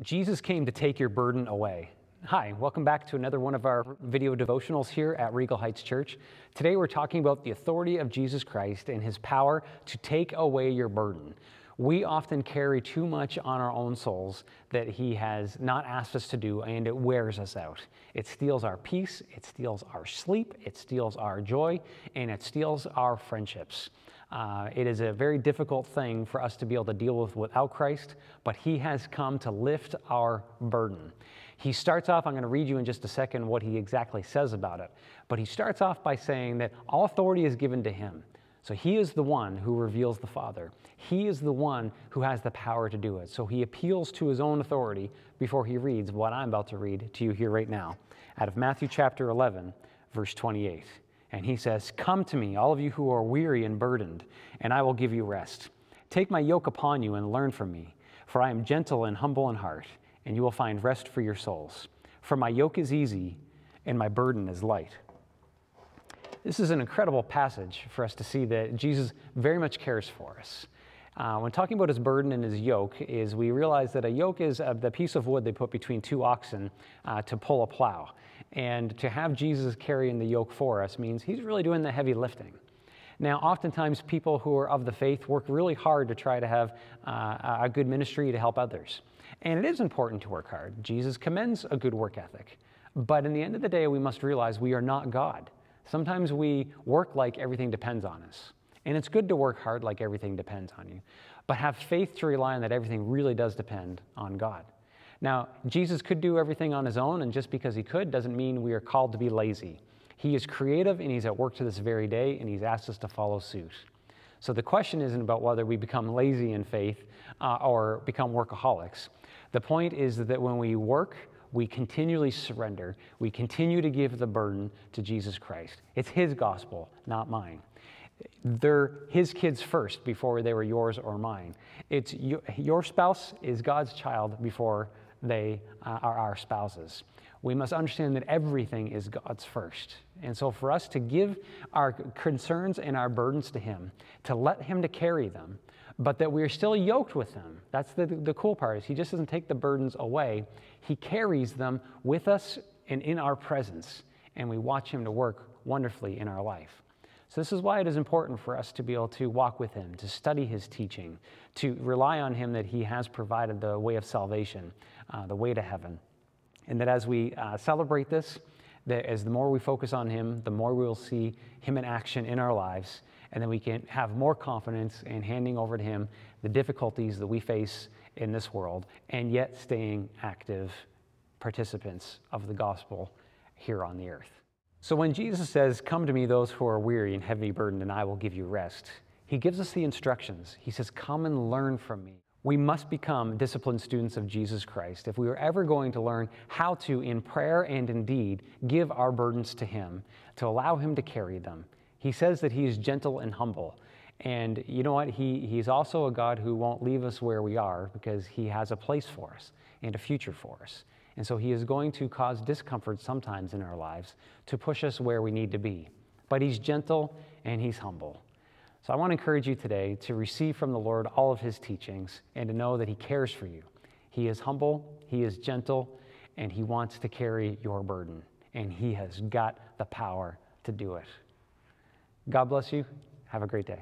Jesus came to take your burden away. Hi, welcome back to another one of our video devotionals here at Regal Heights Church. Today we're talking about the authority of Jesus Christ and His power to take away your burden. We often carry too much on our own souls that He has not asked us to do, and it wears us out. It steals our peace, it steals our sleep, it steals our joy, and it steals our friendships. It is a very difficult thing for us to be able to deal with without Christ, but He has come to lift our burden. He starts off, I'm going to read you in just a second what He exactly says about it, but He starts off by saying that all authority is given to Him. So He is the one who reveals the Father. He is the one who has the power to do it. So He appeals to His own authority before He reads what I'm about to read to you here right now out of Matthew chapter 11, verse 28. And He says, "Come to me, all of you who are weary and burdened, and I will give you rest. Take my yoke upon you and learn from me, for I am gentle and humble in heart, and you will find rest for your souls. For my yoke is easy and my burden is light." This is an incredible passage for us to see that Jesus very much cares for us. When talking about His burden and His yoke, we realize that a yoke is the piece of wood they put between two oxen to pull a plow. And to have Jesus carrying the yoke for us means He's really doing the heavy lifting. Now, oftentimes people who are of the faith work really hard to try to have a good ministry to help others. And it is important to work hard. Jesus commends a good work ethic. But in the end of the day, we must realize we are not God. Sometimes we work like everything depends on us. And it's good to work hard like everything depends on you. But have faith to rely on that everything really does depend on God. Now, Jesus could do everything on His own, and just because He could doesn't mean we are called to be lazy. He is creative, and He's at work to this very day, and He's asked us to follow suit. So the question isn't about whether we become lazy in faith or become workaholics. The point is that when we work, we continually surrender. We continue to give the burden to Jesus Christ. It's His gospel, not mine. They're His kids first before they were yours or mine. It's your spouse is God's child before they are our spouses. We must understand that everything is God's first. And so for us to give our concerns and our burdens to Him, to let Him to carry them, but that we are still yoked with Him. That's the cool part, is He just doesn't take the burdens away. He carries them with us and in our presence, and we watch Him to work wonderfully in our life. So this is why it is important for us to be able to walk with Him, to study His teaching, to rely on Him that He has provided the way of salvation, the way to heaven. And that as we celebrate this, that as the more we focus on Him, the more we will see Him in action in our lives, and then we can have more confidence in handing over to Him the difficulties that we face in this world, and yet staying active participants of the gospel here on the earth. So when Jesus says, "Come to me, those who are weary and heavy burdened, and I will give you rest," He gives us the instructions. He says, "Come and learn from me." We must become disciplined students of Jesus Christ if we are ever going to learn how to, in prayer and in deed, give our burdens to Him, to allow Him to carry them. He says that He is gentle and humble. And you know what? He's also a God who won't leave us where we are, because He has a place for us and a future for us. And so He is going to cause discomfort sometimes in our lives to push us where we need to be. But He's gentle and He's humble. So I want to encourage you today to receive from the Lord all of His teachings and to know that He cares for you. He is humble, He is gentle, and He wants to carry your burden. And He has got the power to do it. God bless you. Have a great day.